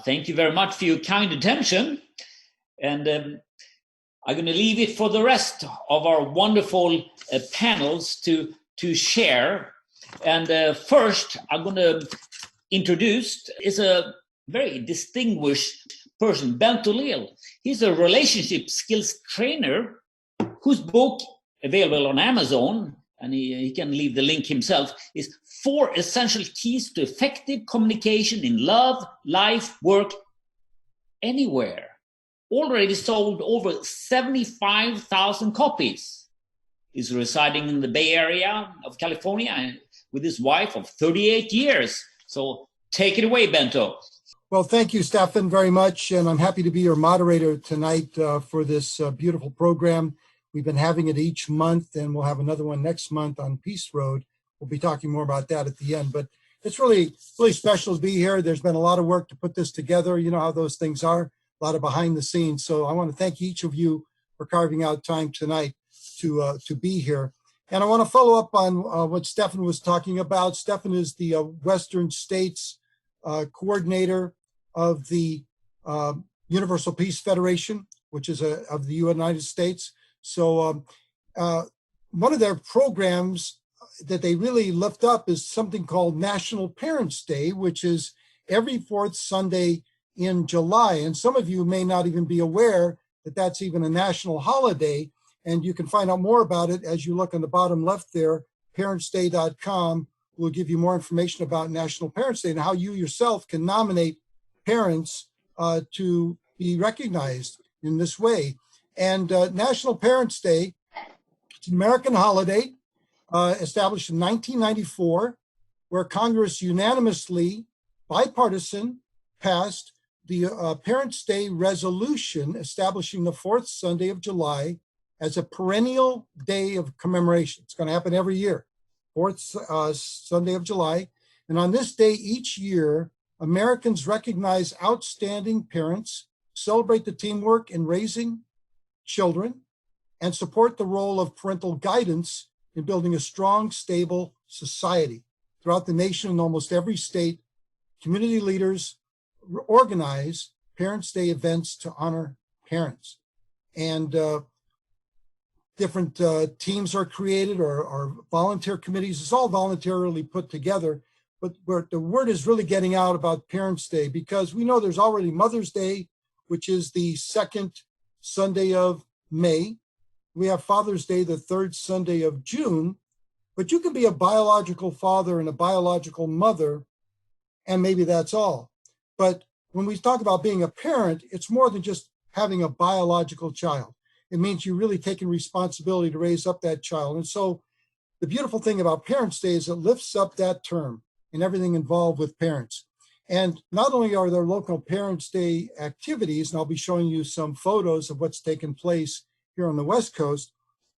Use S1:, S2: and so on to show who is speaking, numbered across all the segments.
S1: Thank you very much for your kind attention. And I'm going to leave it for the rest of our wonderful panels to share. And first, I'm going to introduce is a very distinguished person, Bento Leal. He's a relationship skills trainer whose book, available on Amazon, and he can leave the link himself, is 4 Essential Keys to Effective Communication in Love, Life, Work, Anywhere. Already sold over 75,000 copies. He's residing in the Bay Area of California with his wife of 38 years. So take it away, Bento.
S2: Well, thank you, Staffan, very much. And I'm happy to be your moderator tonight for this beautiful program. We've been having it each month, and we'll have another one next month on Peace Road. We'll be talking more about that at the end. But it's really, really special to be here. There's been a lot of work to put this together. You know how those things are, a lot of behind the scenes. So I want to thank each of you for carving out time tonight to be here. And I want to follow up on what Staffan was talking about. Staffan is the Western States coordinator of the Universal Peace Federation, which is of the United States. So one of their programs that they really lift up is something called National Parents Day, which is every 4th Sunday in July. And some of you may not even be aware that that's even a national holiday. And you can find out more about it as you look on the bottom left there. parentsday.com will give you more information about National Parents Day and how you yourself can nominate parents to be recognized in this way. And National Parents Day, it's an American holiday established in 1994, where Congress unanimously, bipartisan, passed the Parents' Day resolution establishing the 4th Sunday of July as a perennial day of commemoration. It's going to happen every year, 4th Sunday of July. And on this day each year, Americans recognize outstanding parents, celebrate the teamwork in raising children, and support the role of parental guidance in building a strong, stable society. Throughout the nation, in almost every state, community leaders organize Parents' Day events to honor parents. And different teams are created or volunteer committees. It's all voluntarily put together. But the word is really getting out about Parents' Day because we know there's already Mother's Day, which is the 2nd Sunday of May. We have Father's Day, the 3rd Sunday of June. But you can be a biological father and a biological mother, and maybe that's all. But when we talk about being a parent, it's more than just having a biological child. It means you're really taking responsibility to raise up that child. And so the beautiful thing about Parents' Day is it lifts up that term and everything involved with parents. And not only are there local Parents' Day activities, and I'll be showing you some photos of what's taken place here on the West Coast,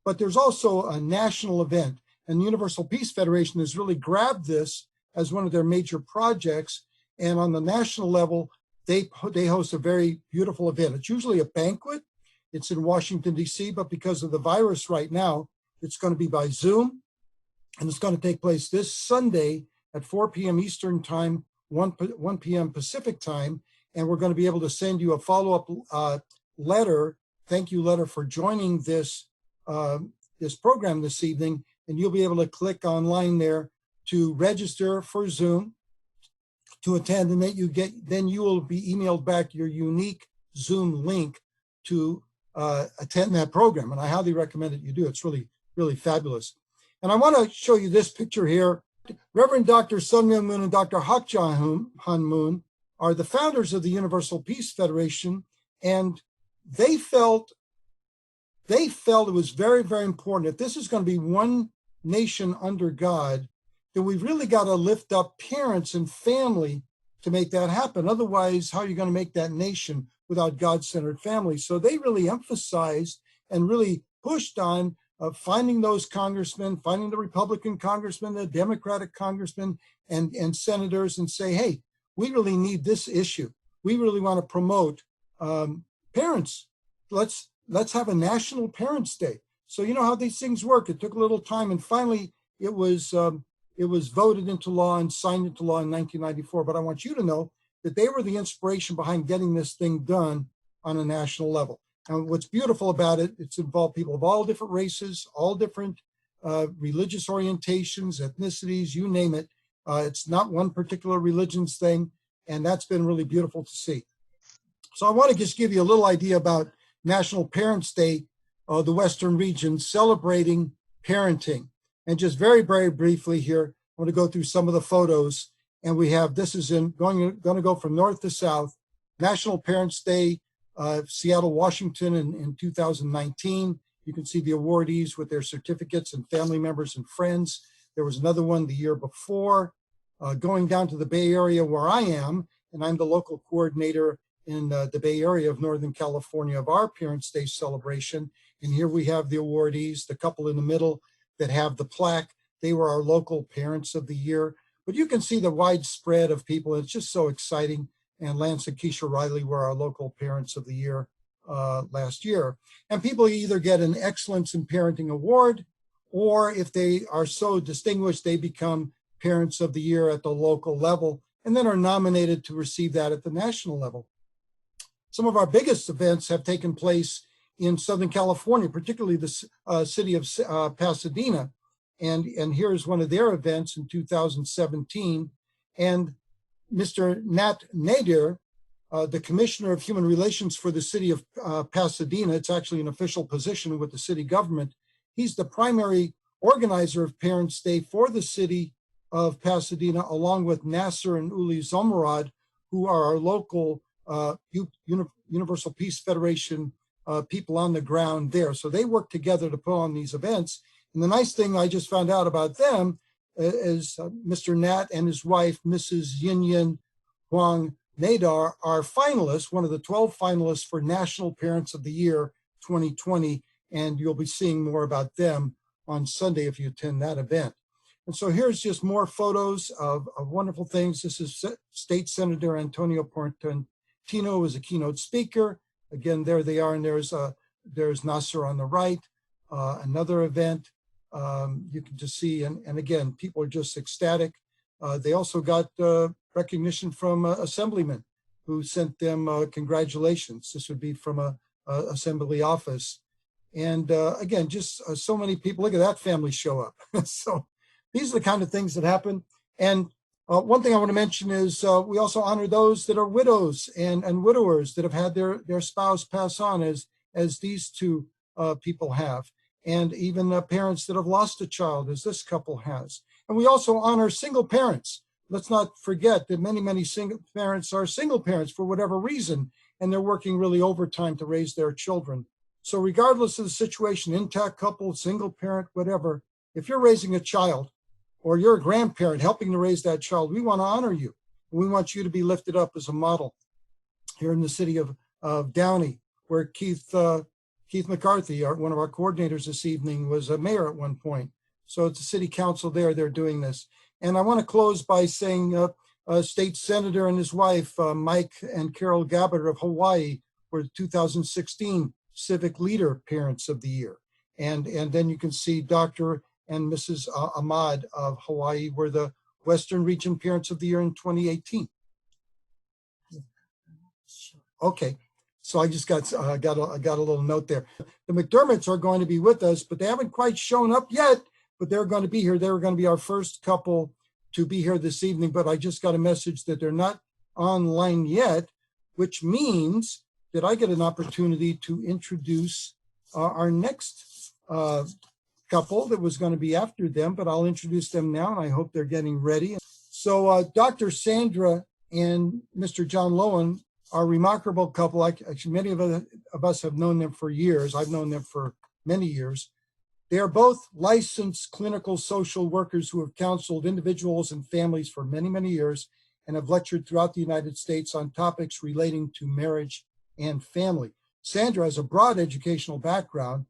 S2: but there's also a national event. And the Universal Peace Federation has really grabbed this as one of their major projects. And on the national level, they host a very beautiful event. It's usually a banquet. It's in Washington, D.C., but because of the virus right now, it's going to be by Zoom. And it's going to take place this Sunday at 4 p.m. Eastern Time, 1 p.m. Pacific Time. And we're going to be able to send you a follow-up letter, thank you letter for joining this, this program this evening. And you'll be able to click online there to register for Zoom to attend, and then you will be emailed back your unique Zoom link to attend that program. And I highly recommend that you do. It's really, really fabulous. And I want to show you this picture here. Reverend Dr. Sun Myung Moon and Dr. Hak Han Moon are the founders of the Universal Peace Federation, and they felt it was very, very important. If this is going to be one nation under God, then we've really got to lift up parents and family to make that happen. Otherwise, how are you going to make that nation without God-centered family? So they really emphasized and really pushed on finding those congressmen, finding the Republican congressmen, the Democratic congressmen, and senators, and say, hey, we really need this issue. We really want to promote parents. Let's have a National Parents' Day. So you know how these things work. It took a little time, and finally it was voted into law and signed into law in 1994. But I want you to know that they were the inspiration behind getting this thing done on a national level. And what's beautiful about it, it's involved people of all different races, all different religious orientations, ethnicities, you name it. It's not one particular religion's thing, and that's been really beautiful to see. So I want to just give you a little idea about National Parents Day, the Western region celebrating parenting. And just very, very briefly here, I want to go through some of the photos. And we have, this is going to go from north to south. National Parents Day, Seattle, Washington in 2019. You can see the awardees with their certificates and family members and friends. There was another one the year before. Going down to the Bay Area where I am, and I'm the local coordinator in the Bay Area of Northern California of our Parents' Day celebration. And here we have the awardees, the couple in the middle that have the plaque. They were our local Parents of the Year. But you can see the widespread of people. It's just so exciting. And Lance and Keisha Riley were our local Parents of the Year last year. And people either get an Excellence in Parenting Award, or if they are so distinguished, they become Parents of the Year at the local level, and then are nominated to receive that at the national level. Some of our biggest events have taken place in Southern California, particularly the city of Pasadena. And here's one of their events in 2017. And Mr. Nat Nader, the Commissioner of Human Relations for the city of Pasadena, it's actually an official position with the city government. He's the primary organizer of Parents' Day for the city of Pasadena, along with Nasser and Uli Zomerad, who are our local Universal Peace Federation people on the ground there. So they work together to put on these events. And the nice thing I just found out about them is Mr. Nat and his wife, Mrs. Yin Yin Huang Nadar, are finalists, one of the 12 finalists for National Parents of the Year 2020. And you'll be seeing more about them on Sunday if you attend that event. And so here's just more photos of wonderful things. This is State Senator Antonio Portantino as a keynote speaker. Again, there they are, and there's Nasser on the right. Another event you can just see, and again, people are just ecstatic. They also got recognition from Assemblyman who sent them congratulations. This would be from a Assembly office. And again, just so many people, look at that family show up. So these are the kind of things that happen. And one thing I want to mention is we also honor those that are widows and widowers that have had their spouse pass on, as these two people have. And even parents that have lost a child, as this couple has. And we also honor single parents. Let's not forget that many single parents are single parents for whatever reason, and they're working really overtime to raise their children. So regardless of the situation, intact couple, single parent, whatever, if you're raising a child or you're a grandparent helping to raise that child, we want to honor you. We want you to be lifted up as a model. Here in the city of Downey, where Keith McCarthy, one of our coordinators this evening, was a mayor at one point. So it's the city council there, they're doing this. And I want to close by saying State Senator and his wife, Mike and Carol Gabbard of Hawaii, were the 2016 Civic Leader Parents of the Year. And then you can see Dr. and Mrs. Ahmad of Hawaii were the Western Region Parents of the Year in 2018. Okay. So I just got a little note there. The McDermotts are going to be with us, but they haven't quite shown up yet, but they're going to be here. They were going to be our first couple to be here this evening, but I just got a message that they're not online yet, which means that I get an opportunity to introduce our next couple that was going to be after them, but I'll introduce them now, and I hope they're getting ready. So Dr. Sandra and Mr. John Lowen are a remarkable couple. Actually, many of us have known them for years. I've known them for many years. They are both licensed clinical social workers who have counseled individuals and families for many, many years and have lectured throughout the United States on topics relating to marriage and family. Sandra has a broad educational background.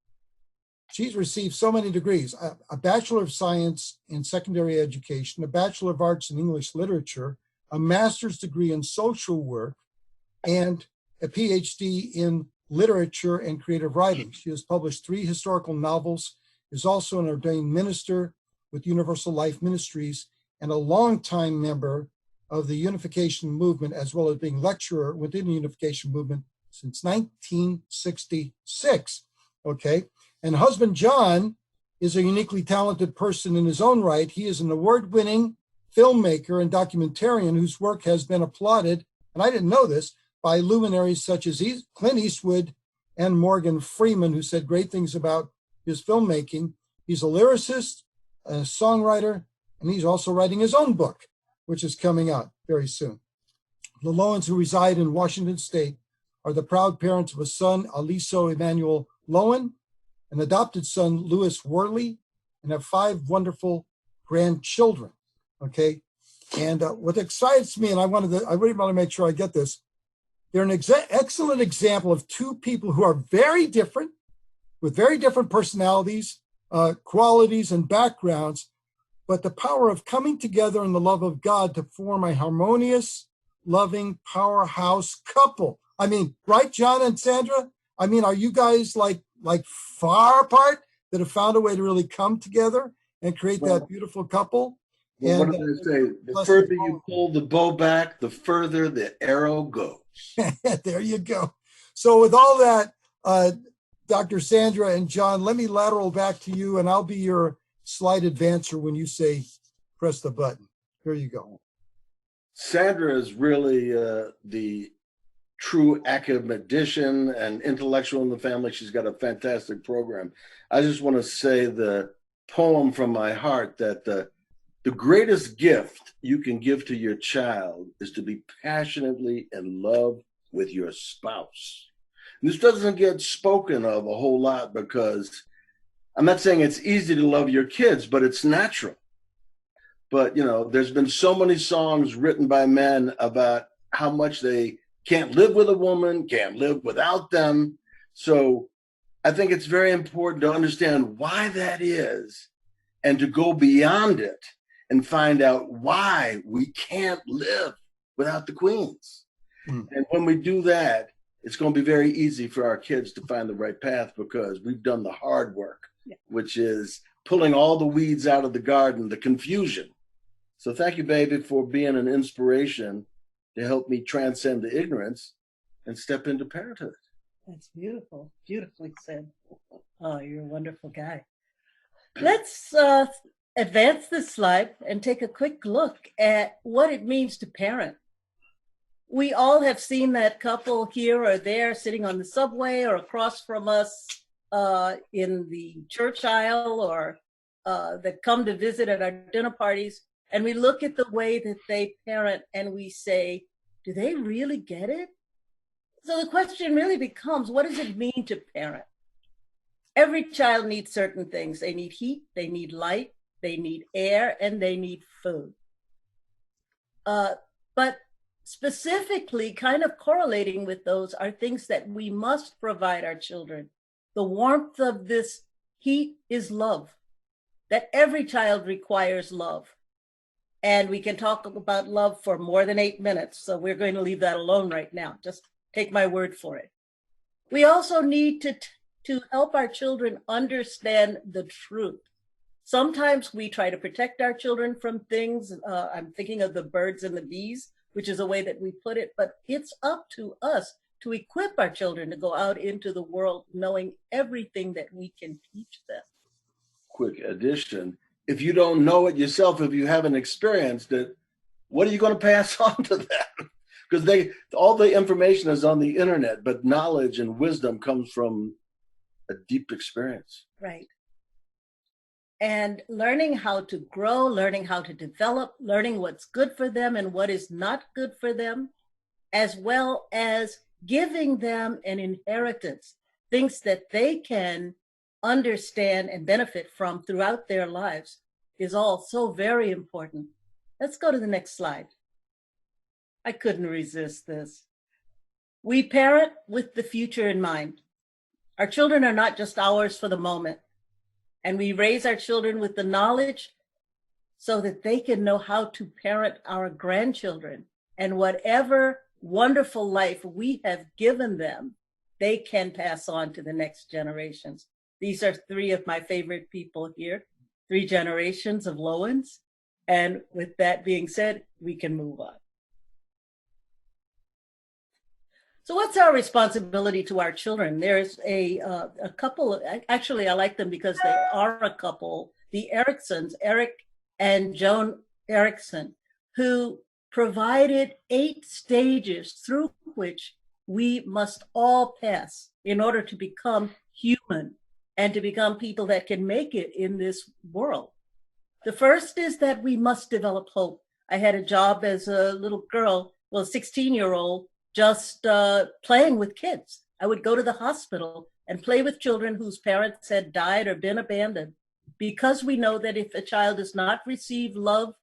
S2: She's received so many degrees, a Bachelor of Science in Secondary Education, a Bachelor of Arts in English Literature, a master's degree in social work, and a PhD in literature and creative writing. She has published 3 historical novels, is also an ordained minister with Universal Life Ministries, and a longtime member of the unification movement, as well as being lecturer within the unification movement since 1966. Okay. And husband John is a uniquely talented person in his own right. He is an award-winning filmmaker and documentarian whose work has been applauded, and I didn't know this, by luminaries such as Clint Eastwood and Morgan Freeman, who said great things about his filmmaking. He's a lyricist, a songwriter, and he's also writing his own book, which is coming out very soon. The Lowens, who reside in Washington State, are the proud parents of a son, Aliso Emmanuel Lowen, an adopted son, Louis Worley, and have 5 wonderful grandchildren. Okay. And what excites me, and I really want to make sure I get this, they're an excellent example of 2 people who are very different, with very different personalities, qualities, and backgrounds, but the power of coming together in the love of God to form a harmonious, loving, powerhouse couple. I mean, right, John and Sandra? I mean, are you guys like far apart that have found a way to really come together and create that beautiful couple?
S3: Well, what do they say? The further you pull the bow back, the further the arrow goes.
S2: There you go. So with all that, Dr. Sandra and John, let me lateral back to you, and I'll be your slide advancer when you say press the button. Here you go.
S3: Sandra is really the true academician and intellectual in the family. She's got a fantastic program. I just want to say the poem from my heart that the greatest gift you can give to your child is to be passionately in love with your spouse. And this doesn't get spoken of a whole lot because I'm not saying it's easy to love your kids, but it's natural. But, you know, there's been so many songs written by men about how much they can't live with a woman, can't live without them. So I think it's very important to understand why that is and to go beyond it and find out why we can't live without the queens. And when we do that, it's going to be very easy for our kids to find the right path because we've done the hard work, which is pulling all the weeds out of the garden, the confusion. So thank you, baby, for being an inspiration to help me transcend the ignorance and step into parenthood.
S4: That's beautiful. Beautifully said. Oh, you're a wonderful guy. Let's advance this slide and take a quick look at what it means to parent. We all have seen that couple here or there sitting on the subway or across from us in the church aisle or that come to visit at our dinner parties. And we look at the way that they parent and we say, do they really get it? So the question really becomes, what does it mean to parent? Every child needs certain things. They need heat, they need light, they need air, and they need food. But specifically, kind of correlating with those are things that we must provide our children. The warmth of this heat is love, that every child requires love. And we can talk about love for more than 8 minutes, so we're going to leave that alone right now. Just take my word for it. We also need to help our children understand the truth. Sometimes we try to protect our children from things. I'm thinking of the birds and the bees, which is a way that we put it, but it's up to us to equip our children to go out into the world knowing everything that we can teach them.
S3: Quick addition. If you don't know it yourself, if you haven't experienced it, what are you going to pass on to them? Because all the information is on the internet, but knowledge and wisdom comes from a deep experience.
S4: Right. And learning how to grow, learning how to develop, learning what's good for them and what is not good for them, as well as giving them an inheritance, things that they can understand and benefit from throughout their lives is all so very important. Let's go to the next slide. I couldn't resist this. We parent with the future in mind. Our children are not just ours for the moment, and we raise our children with the knowledge so that they can know how to parent our grandchildren, and whatever wonderful life we have given them, they can pass on to the next generations. These are 3 of my favorite people here, 3 generations of Lowens. And with that being said, we can move on. So what's our responsibility to our children? There's a couple, actually I like them because they are a couple, the Ericksons, Eric and Joan Erickson, who provided 8 stages through which we must all pass in order to become human and to become people that can make it in this world. The first is that we must develop hope. I had a job as a little girl, well, 16-year-old, just playing with kids. I would go to the hospital and play with children whose parents had died or been abandoned, because we know that if a child does not receive love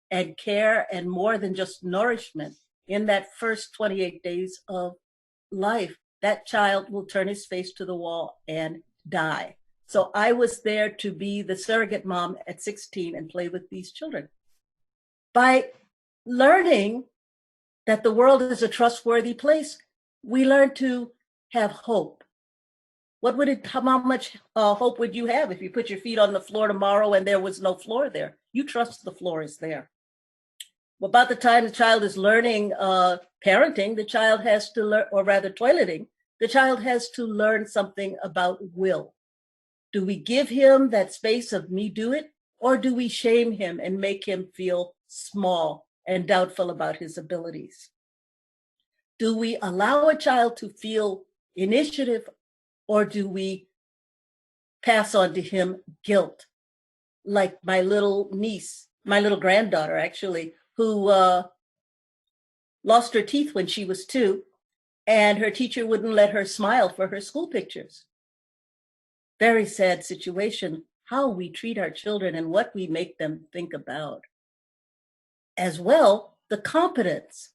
S4: and care and more than just nourishment in that first 28 days of life, that child will turn his face to the wall and die. So I was there to be the surrogate mom at 16 and play with these children. By learning that the world is a trustworthy place, we learn to have hope. How much hope would you have if you put your feet on the floor tomorrow and there was no floor there? You trust the floor is there. Well, about the time the child is learning parenting, the child has to learn, or rather toileting, the child has to learn something about will. Do we give him that space of me do it, or do we shame him and make him feel small and doubtful about his abilities? Do we allow a child to feel initiative, or do we pass on to him guilt? Like my little niece, my little granddaughter actually, who lost her teeth when she was 2, and her teacher wouldn't let her smile for her school pictures. Very sad situation, how we treat our children and what we make them think about. As well, the competence.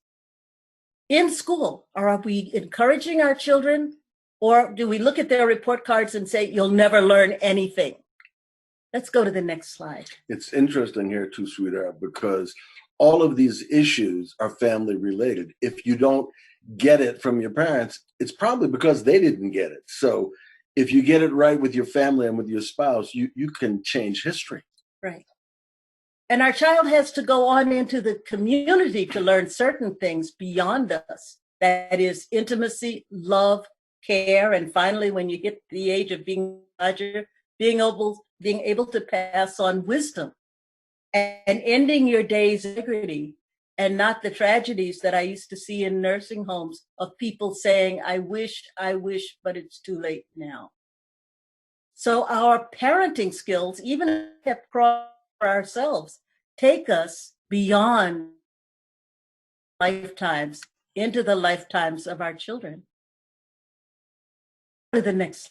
S4: In school, are we encouraging our children, or do we look at their report cards and say, you'll never learn anything? Let's go to the next slide.
S3: It's interesting here too, sweetheart, because all of these issues are family related. If you don't get it from your parents, it's probably because they didn't get it. So if you get it right with your family and with your spouse, you can change history.
S4: Right. And our child has to go on into the community to learn certain things beyond us. That is intimacy, love, care, and finally, when you get the age of being larger, being able to pass on wisdom and ending your days with integrity, and not the tragedies that I used to see in nursing homes of people saying, I wish, but it's too late now. So our parenting skills, even if we have for ourselves, take us beyond lifetimes into the lifetimes of our children. To the next.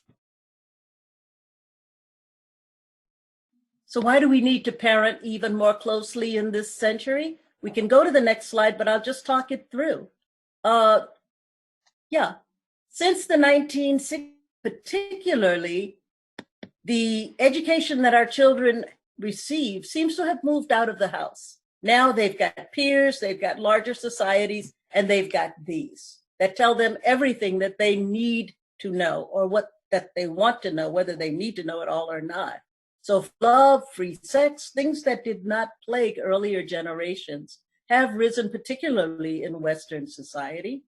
S4: So why do we need to parent even more closely in this century? We can go to the next slide, but I'll just talk it through. Since the 1960s, particularly, the education that our children receive seems to have moved out of the house. Now they've got peers, they've got larger societies, and they've got these that tell them everything that they need to know, or what that they want to know, whether they need to know it all or not. So love, free sex, things that did not plague earlier generations have risen, particularly in Western society,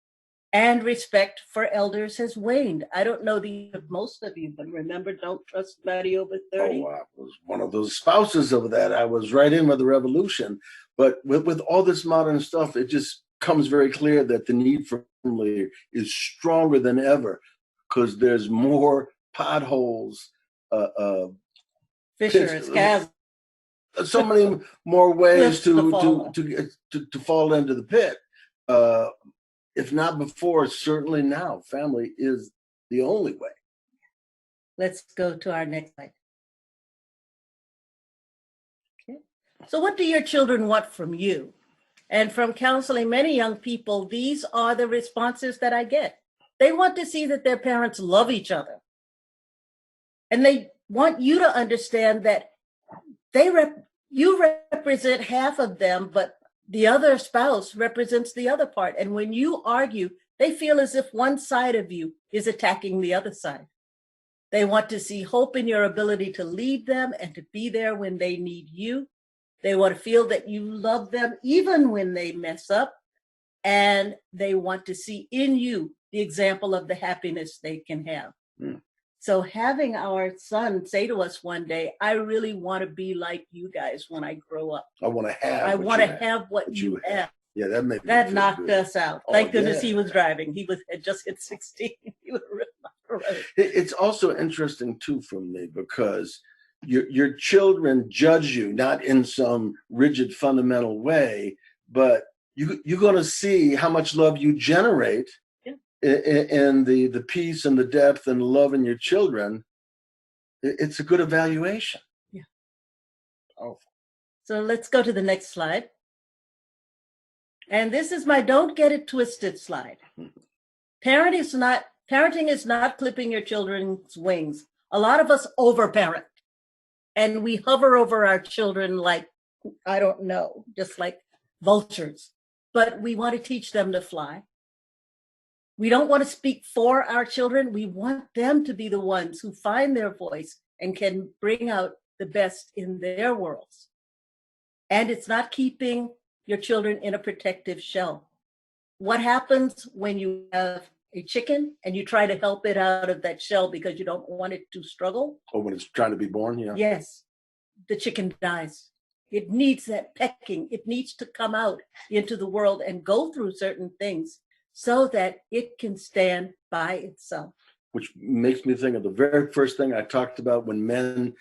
S4: and respect for elders has waned. I don't know most of you, but remember, don't trust somebody over 30.
S3: Oh, I was one of those spouses of that. I was right in with the revolution. But with all this modern stuff, it just comes very clear that the need for family is stronger than ever, because there's more potholes,
S4: Fissures, chasms.
S3: So many more ways to fall into the pit. If not before, certainly now, family is the only way.
S4: Let's go to our next slide. Okay. So what do your children want from you? And from counseling many young people, these are the responses that I get. They want to see that their parents love each other. And they want you to understand that you represent half of them, but the other spouse represents the other part. And when you argue, they feel as if one side of you is attacking the other side. They want to see hope in your ability to lead them and to be there when they need you. They want to feel that you love them even when they mess up. And they want to see in you the example of the happiness they can have.
S3: Mm.
S4: So having our son say to us one day, I really want to be like you guys when I grow up.
S3: I want to have.
S4: I want to have what you have.
S3: Yeah, that made me
S4: That
S3: feel
S4: knocked
S3: good.
S4: us out.
S3: Oh,
S4: Thank goodness
S3: yeah.
S4: he was driving. He had just hit 16. He was right.
S3: It's also interesting too for me because your children judge you not in some rigid fundamental way, but you're going to see how much love you generate in the peace and the depth and love in your children. It's a good evaluation.
S4: Yeah.
S3: Oh.
S4: So let's go to the next slide. And this is my don't get it twisted slide. Parenting is not clipping your children's wings. A lot of us overparent and we hover over our children like, I don't know, just like vultures, but we want to teach them to fly. We don't want to speak for our children. We want them to be the ones who find their voice and can bring out the best in their worlds. And it's not keeping your children in a protective shell. What happens when you have a chicken and you try to help it out of that shell because you don't want it to struggle?
S3: Oh, when it's trying to be born, yeah.
S4: Yes, the chicken dies. It needs that pecking. It needs to come out into the world and go through certain things so that it can stand by itself.
S3: Which makes me think of the very first thing I talked about when men,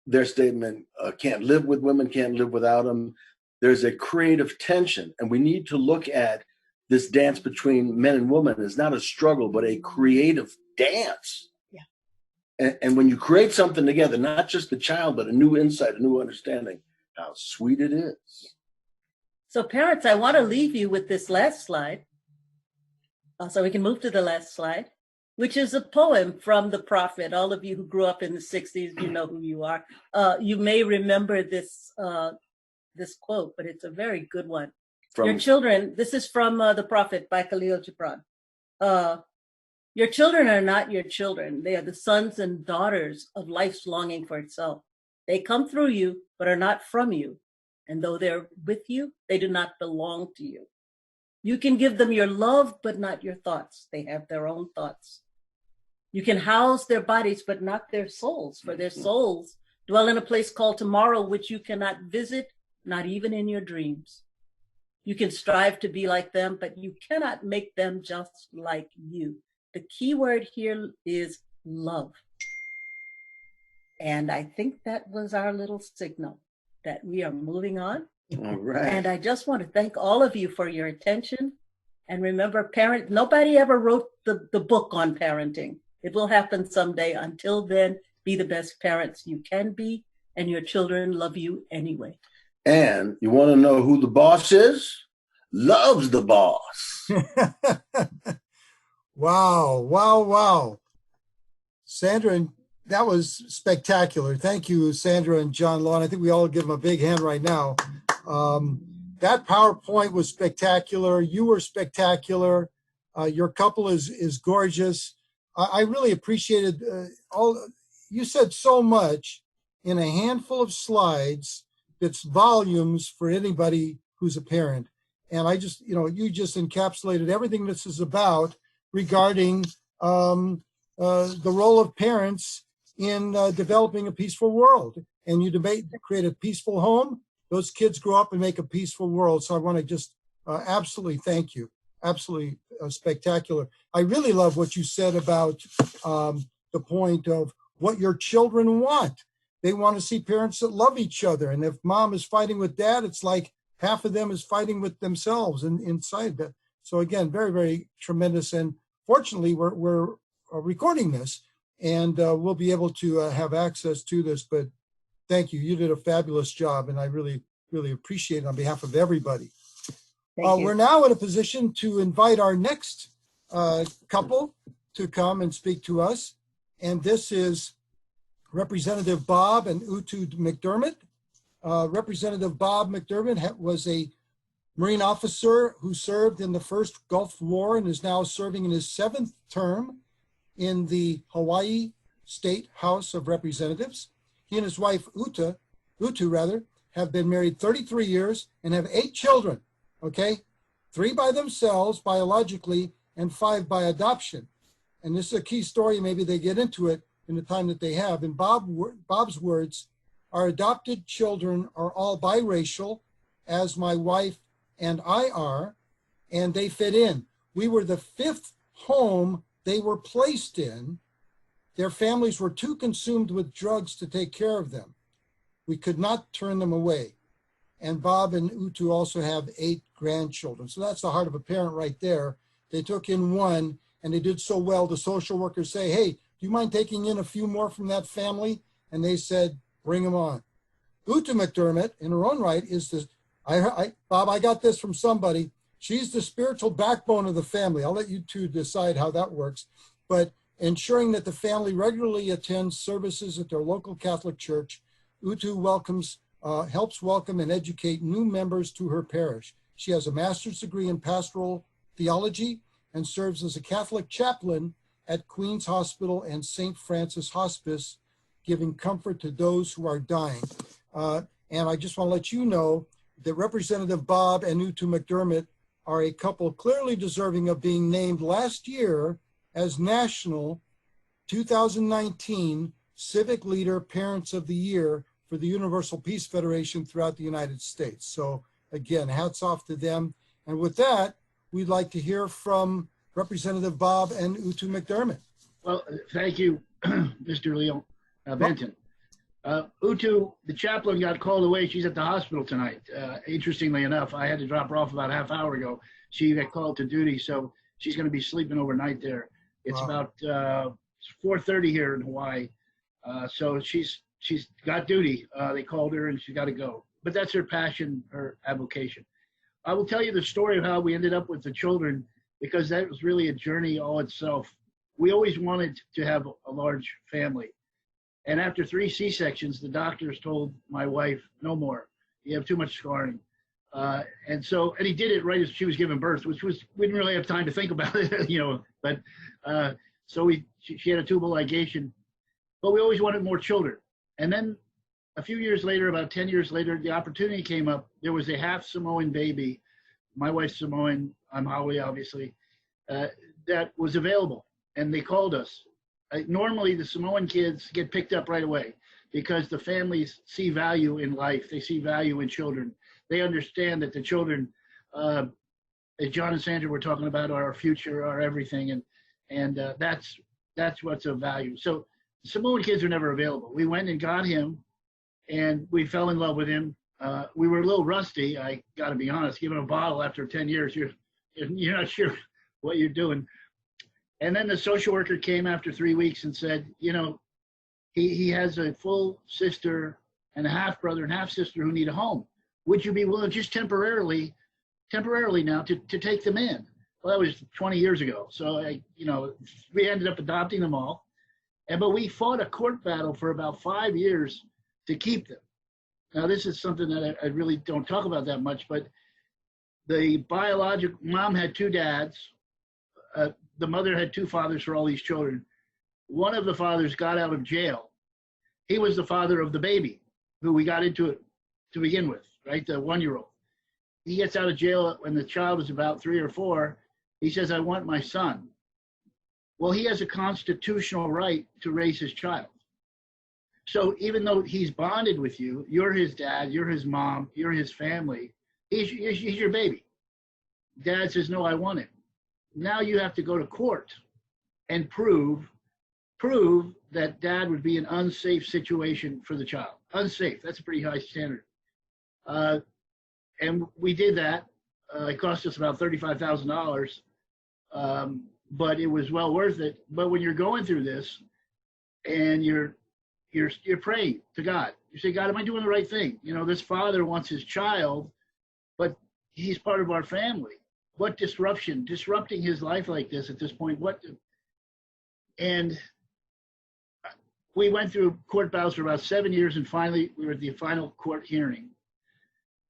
S3: their statement, can't live with women, can't live without them. There's a creative tension, and we need to look at this dance between men and women as not a struggle, but a creative dance.
S4: Yeah.
S3: And when you create something together, not just the child, but a new insight, a new understanding, how sweet it is.
S4: So parents, I want to leave you with this last slide. So we can move to the last slide, which is a poem from the prophet. All of you who grew up in the 60s, you know who you are. You may remember this quote, but it's a very good one. Your children, this is from the prophet by Leal. Your children are not your children. They are the sons and daughters of life's longing for itself. They come through you, but are not from you. And though they're with you, they do not belong to you. You can give them your love, but not your thoughts. They have their own thoughts. You can house their bodies, but not their souls, for their souls dwell in a place called tomorrow, which you cannot visit, not even in your dreams. You can strive to be like them, but you cannot make them just like you. The key word here is love. And I think that was our little signal that we are moving on.
S3: All right.
S4: And I just want to thank all of you for your attention. And remember, nobody ever wrote the book on parenting. It will happen someday. Until then, be the best parents you can be, and your children love you anyway.
S3: And you want to know who the boss is? Loves the boss.
S2: Wow. Sandra, that was spectacular. Thank you, Sandra and John Law. I think we all give them a big hand right now. That PowerPoint was spectacular. You were spectacular. Your couple is gorgeous. I really appreciated you said so much in a handful of slides. It's volumes for anybody who's a parent. And I just, you just encapsulated everything this is about regarding the role of parents in developing a peaceful world. And you create a peaceful home. Those kids grow up and make a peaceful world. So I want to just absolutely thank you. Absolutely spectacular. I really love what you said about the point of what your children want. They want to see parents that love each other. And if mom is fighting with dad, it's like half of them is fighting with themselves inside that. So again, very, very tremendous. And fortunately, we're recording this and we'll be able to have access to this. But thank you. You did a fabulous job. And I really, really appreciate it on behalf of everybody. We're now in a position to invite our next couple to come and speak to us. And this is Representative Bob and Utu McDermott. Representative Bob McDermott was a Marine officer who served in the first Gulf War and is now serving in his 7th term in the Hawaii State House of Representatives. He and his wife, Utu, have been married 33 years and have 8 children, okay? 3 by themselves biologically and 5 by adoption. And this is a key story. Maybe they get into it in the time that they have. In Bob's words, our adopted children are all biracial, as my wife and I are, and they fit in. We were the 5th home they were placed in. Their families were too consumed with drugs to take care of them. We could not turn them away. And Bob and Utu also have 8 grandchildren. So that's the heart of a parent right there. They took in 1, and they did so well. The social workers say, hey, do you mind taking in a few more from that family? And they said, bring them on. Utu McDermott, in her own right, is the, Bob, I got this from somebody. She's the spiritual backbone of the family. I'll let you two decide how that works. But ensuring that the family regularly attends services at their local Catholic church, Utu helps welcome and educate new members to her parish. She has a master's degree in pastoral theology and serves as a Catholic chaplain at Queen's Hospital and St. Francis Hospice, giving comfort to those who are dying. And I just want to let you know that Representative Bob and Utu McDermott are a couple clearly deserving of being named last year as National 2019 Civic Leader Parents of the Year for the Universal Peace Federation throughout the United States. So again, hats off to them. And with that, we'd like to hear from Representative Bob and Utu McDermott.
S5: Well, thank you, Mr. Leal. Benton. Utu, the chaplain, got called away. She's at the hospital tonight. Interestingly enough, I had to drop her off about a half hour ago. She got called to duty, so she's going to be sleeping overnight there. It's about 4:30 here in Hawaii, so she's got duty. They called her and she's got to go. But that's her passion, her avocation. I will tell you the story of how we ended up with the children, because that was really a journey all itself. We always wanted to have a large family. And after 3 C-sections, the doctors told my wife, no more. You have too much scarring. And he did it right as she was giving birth, which was, we didn't really have time to think about it, but so she had a tubal ligation, but we always wanted more children. And then a few years later, about 10 years later, the opportunity came up. There was a half Samoan baby. My wife's Samoan, I'm Hawaii, obviously, that was available. And they called us. Normally, the Samoan kids get picked up right away because the families see value in life. They see value in children. They understand that the children, as John and Sandra were talking about, are our future, our everything, and that's what's of value. So the Samoan kids are never available. We went and got him, and we fell in love with him. We were a little rusty. I got to be honest. Giving a bottle after 10 years, you're not sure what you're doing. And then the social worker came after 3 weeks and said, he has a full sister and a half brother and half sister who need a home. Would you be willing just temporarily now to take them in? Well, that was 20 years ago. So, we ended up adopting them all. But we fought a court battle for about 5 years to keep them. Now, this is something that I really don't talk about that much, but the biological mom had 2 dads. The mother had 2 fathers for all these children. One of the fathers got out of jail. He was the father of the baby who we got into it to begin with, right? The 1-year-old. He gets out of jail when the child is about 3 or 4. He says, I want my son. Well, he has a constitutional right to raise his child. So even though he's bonded with you, you're his dad, you're his mom, you're his family, he's your baby. Dad says, no, I want him. Now you have to go to court and prove that dad would be an unsafe situation for the child. Unsafe, that's a pretty high standard. And we did that. It cost us about $35,000, but it was well worth it. But when you're going through this and you're praying to God, you say, God, am I doing the right thing? This father wants his child, but he's part of our family. What disrupting his life like this at this point, and we went through court battles for about 7 years, and finally we were at the final court hearing.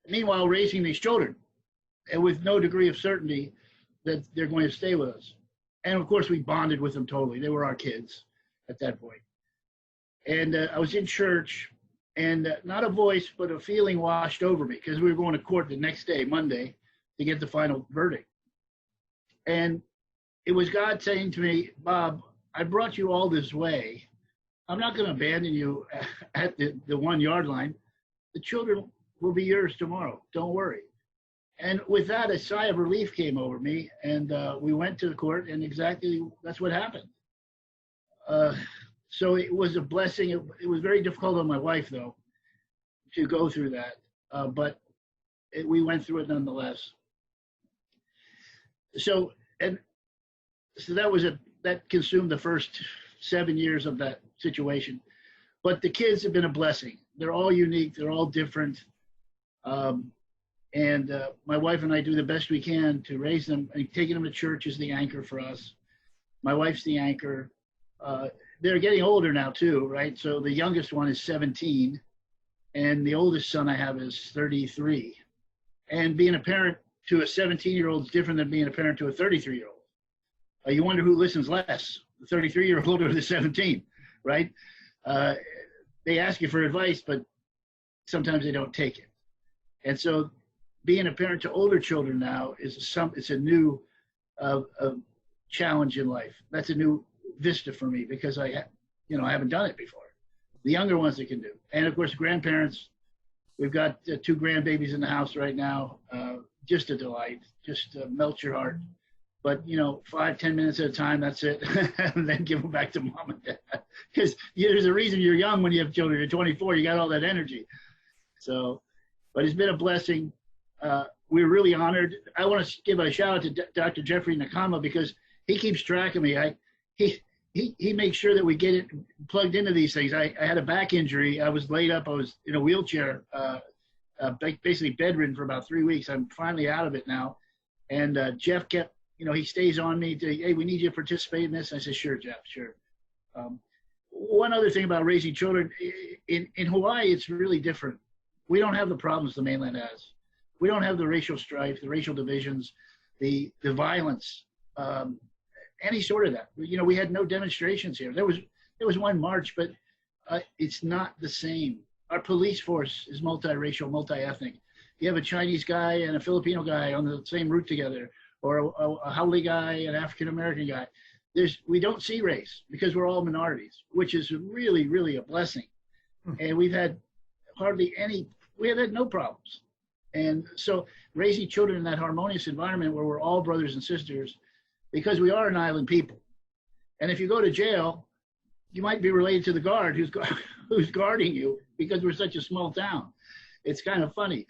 S5: Meanwhile, raising these children, and with no degree of certainty that they're going to stay with us. And of course, we bonded with them totally. They were our kids at that point. And I was in church, and not a voice, but a feeling washed over me, because we were going to court the next day, Monday, to get the final verdict. And it was God saying to me, Bob, I brought you all this way. I'm not going to abandon you at the 1 yard line. The children will be yours tomorrow. Don't worry. And with that, a sigh of relief came over me, and we went to the court, and exactly that's what happened. So it was a blessing. It was very difficult on my wife, though, to go through that, but we went through it nonetheless. So that consumed the first 7 years of that situation. But the kids have been a blessing. They're all unique. They're all different. And my wife and I do the best we can to raise them. And taking them to church is the anchor for us. My wife's the anchor. They're getting older now too, right? So the youngest one is 17, and the oldest son I have is 33. And being a parent to a 17-year-old is different than being a parent to a 33-year-old. You wonder who listens less, the 33-year-old or the 17, right? They ask you for advice, but sometimes they don't take it. And so being a parent to older children now it's a new challenge in life. That's a new vista for me because I haven't done it before. The younger ones that can do. And of course, grandparents, we've got 2 grandbabies in the house right now. Just a delight, just melts your heart. But 5-10 minutes at a time, that's it. And then give them back to mom and dad. Because there's a reason you're young when you have children. You're 24, you got all that energy. So, but it's been a blessing. We're really honored. I want to give a shout out to Dr. Jeffrey Nakama because he keeps track of me. He makes sure that we get it plugged into these things. I had a back injury. I was laid up. I was in a wheelchair, basically bedridden for about 3 weeks. I'm finally out of it now. And Jeff kept, he stays on me to, hey, we need you to participate in this. I said, sure, Jeff, sure. One other thing about raising children, in Hawaii, it's really different. We don't have the problems the mainland has. We don't have the racial strife, the racial divisions, the violence, any sort of that. We had no demonstrations here. There was one march, but it's not the same. Our police force is multiracial, multi-ethnic. You have a Chinese guy and a Filipino guy on the same route together, or a Haole guy and an African-American guy. We don't see race because we're all minorities, which is really, really a blessing. And we've had we have had no problems. And so raising children in that harmonious environment where we're all brothers and sisters, because we are an island people. And if you go to jail, you might be related to the guard who's guarding you because we're such a small town. It's kind of funny.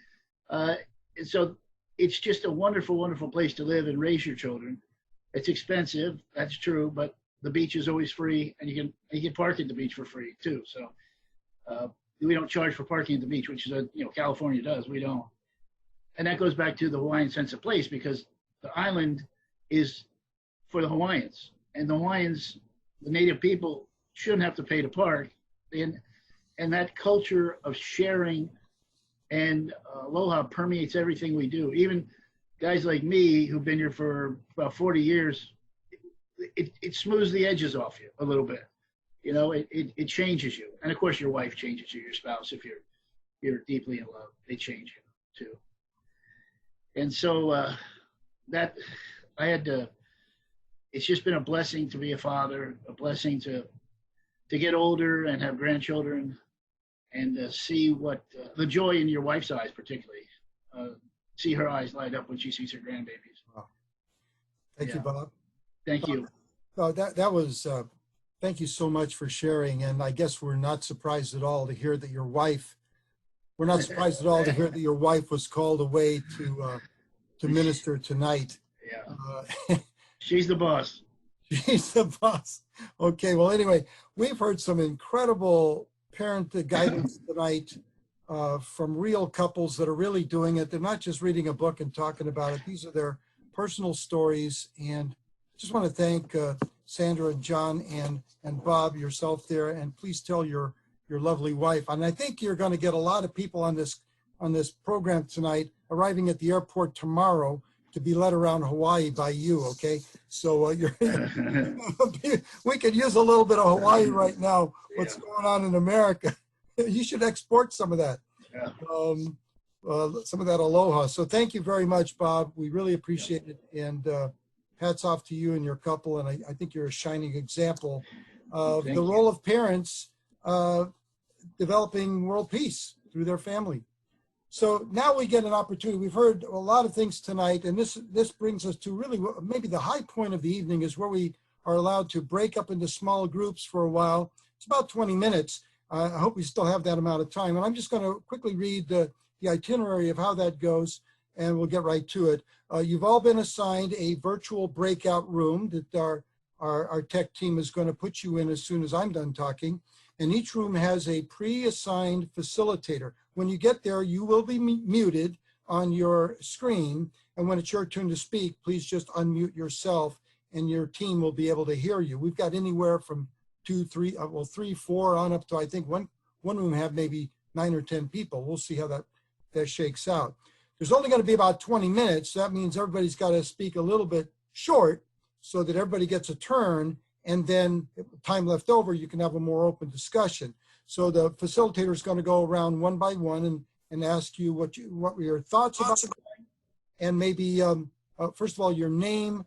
S5: So it's just a wonderful, wonderful place to live and raise your children. It's expensive, that's true, but the beach is always free, and you can park at the beach for free too. So we don't charge for parking at the beach, which is California does. We don't. And that goes back to the Hawaiian sense of place because the island is for the Hawaiians, and the Hawaiians, the native people, shouldn't have to pay to park. And that culture of sharing and aloha permeates everything we do. Even guys like me who've been here for about 40 years, it smooths the edges off you a little bit. It changes you. And of course your wife changes you, your spouse, if you're deeply in love, they change you too. And so it's just been a blessing to be a father, a blessing to get older and have grandchildren, and see what the joy in your wife's eyes, particularly, see her eyes light up when she sees her grandbabies.
S2: Wow. Thank you, Bob.
S5: Thank you.
S2: That was, thank you so much for sharing. And I guess we're not surprised at all to hear that your wife was called away to minister tonight.
S5: Yeah. She's the boss.
S2: She's the boss. Okay. Well, anyway, we've heard some incredible parent guidance tonight from real couples that are really doing it. They're not just reading a book and talking about it. These are their personal stories. And I just want to thank Sandra and John and Bob, yourself there. And please tell your lovely wife. And I think you're going to get a lot of people on this program tonight arriving at the airport tomorrow to be led around Hawaii by you, okay? So we could use a little bit of Hawaii right now, what's going on in America. You should export some of that, some of that aloha. So thank you very much, Bob. We really appreciate it. And hats off to you and your couple. And I think you're a shining example of
S5: Thank
S2: the
S5: you.
S2: role of parents developing world peace through their family. So now we get an opportunity. We've heard a lot of things tonight, and this brings us to really maybe the high point of the evening is where we are allowed to break up into small groups for a while. It's about 20 minutes. I hope we still have that amount of time. And I'm just going to quickly read the itinerary of how that goes, and we'll get right to it. You've all been assigned a virtual breakout room that our tech team is going to put you in as soon as I'm done talking. And each room has a pre-assigned facilitator. When you get there, you will be muted on your screen. And when it's your turn to speak, please just unmute yourself and your team will be able to hear you. We've got anywhere from 2, 3, 4 on up to, I think one room have maybe 9 or 10 people. We'll see how that shakes out. There's only going to be about 20 minutes. So that means everybody's got to speak a little bit short so that everybody gets a turn. And then time left over, you can have a more open discussion. So the facilitator is going to go around one by one and ask you what were your thoughts about it, and maybe first of all your name,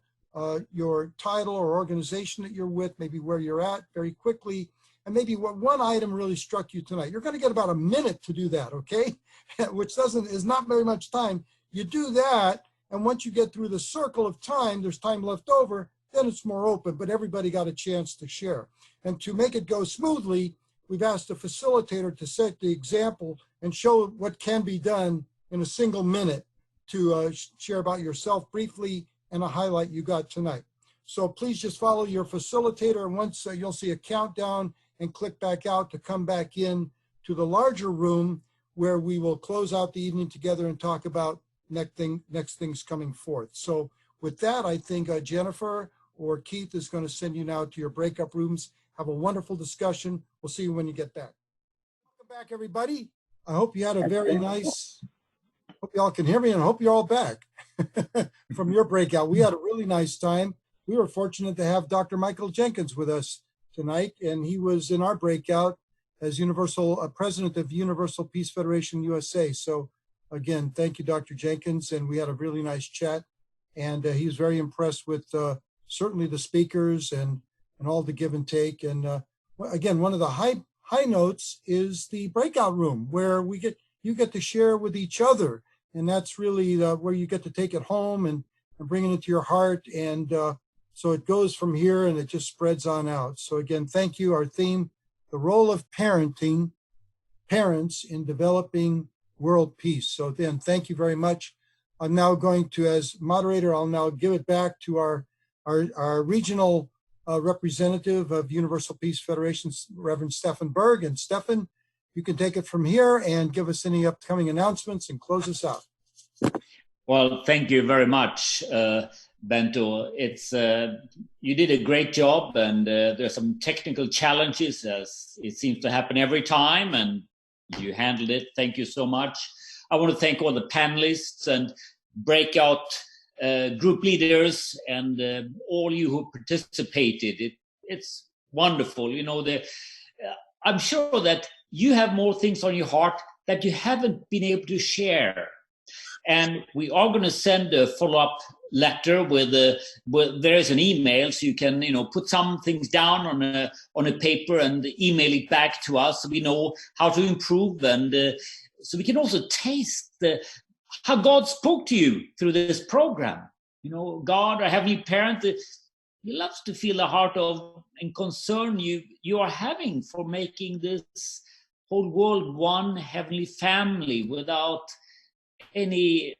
S2: your title or organization that you're with, maybe where you're at very quickly, and maybe what one item really struck you tonight. You're going to get about a minute to do that, okay? Which is not very much time. You do that, and once you get through the circle of time, there's time left over. Then it's more open, but everybody got a chance to share. And to make it go smoothly, we've asked the facilitator to set the example and show what can be done in a single minute to share about yourself briefly and a highlight you got tonight. So please just follow your facilitator, and once you'll see a countdown and click back out to come back in to the larger room where we will close out the evening together and talk about next things coming forth. So with that, I think Jennifer or Keith is going to send you now to your breakup rooms. Have a wonderful discussion. We'll see you when you get back. Welcome back, everybody. I hope you had a very nice, hope you all can hear me, and I hope you're all back from your breakout. We had a really nice time. We were fortunate to have Dr. Michael Jenkins with us tonight, and he was in our breakout as president of Universal Peace Federation USA. So again, thank you, Dr. Jenkins, and we had a really nice chat. And he was very impressed with certainly the speakers and all the give and take. And again, one of the high notes is the breakout room where you get to share with each other. And that's really where you get to take it home and bring it into your heart. And so it goes from here and it just spreads on out. So again, thank you. Our theme, the role of parents in developing world peace. So then thank you very much. I'm now going to, as moderator, I'll now give it back to our regional representative of Universal Peace Federation, Reverend Staffan Berg. And Staffan, you can take it from here and give us any upcoming announcements and close us out.
S1: Well, thank you very much, Bento. You did a great job, and there's some technical challenges, as it seems to happen every time, and you handled it. Thank you so much. I want to thank all the panelists and breakout group leaders and all you who participated. It's wonderful. You know, I'm sure that you have more things on your heart that you haven't been able to share. And we are going to send a follow-up letter with there is an email, so you can put some things down on a paper and email it back to us, so we know how to improve, and so we can also taste how God spoke to you through this program. God, our Heavenly Parent, He loves to feel the heart of and concern you are having for making this whole world one heavenly family without any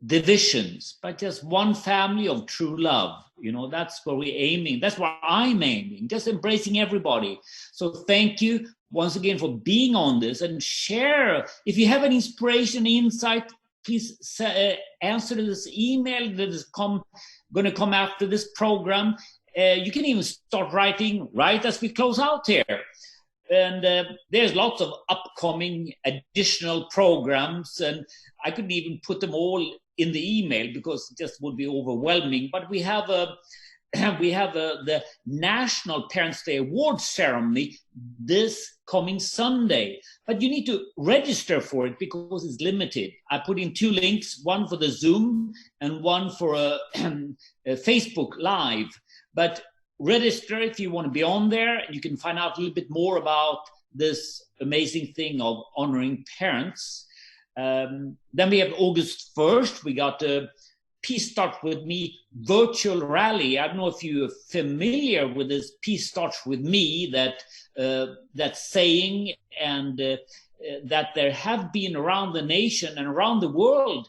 S1: divisions, but just one family of true love. That's where we're aiming. That's where I'm aiming, just embracing everybody. So thank you once again for being on this, and share. If you have an inspiration, insight, please answer this email that is going to come after this program. You can even start writing right as we close out here. And there's lots of upcoming additional programs, and I couldn't even put them all in the email because it just would be overwhelming. But we have we have the National Parents' Day Awards ceremony this coming Sunday. But you need to register for it because it's limited. I put in 2 links, one for the Zoom and one for a Facebook Live. But register if you want to be on there. You can find out a little bit more about this amazing thing of honoring parents. Then we have August 1st. We got a Peace Starts With Me virtual rally. I don't know if you're familiar with this Peace Starts With Me, that saying, and that there have been around the nation and around the world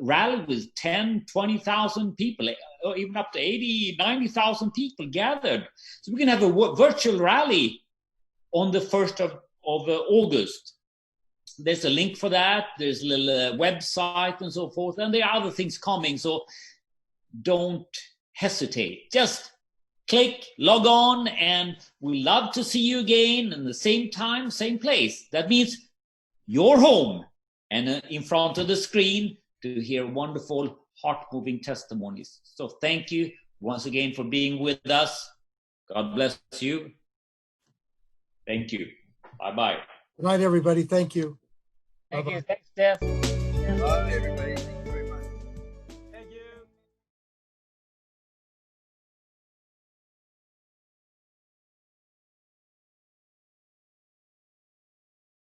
S1: rally with 10, 20,000 people, or even up to 80, 90,000 people gathered. So we can have a virtual rally on the 1st of August. There's a link for that. There's a little website and so forth. And there are other things coming. So don't hesitate. Just click, log on, and we'd love to see you again in the same time, same place. That means you're home and in front of the screen to hear wonderful, heart-moving testimonies. So thank you once again for being with us. God bless you. Thank you. Bye-bye.
S2: Good night, everybody. Thank you.
S1: Thank you. Thanks, Steph.
S3: Bye, everybody.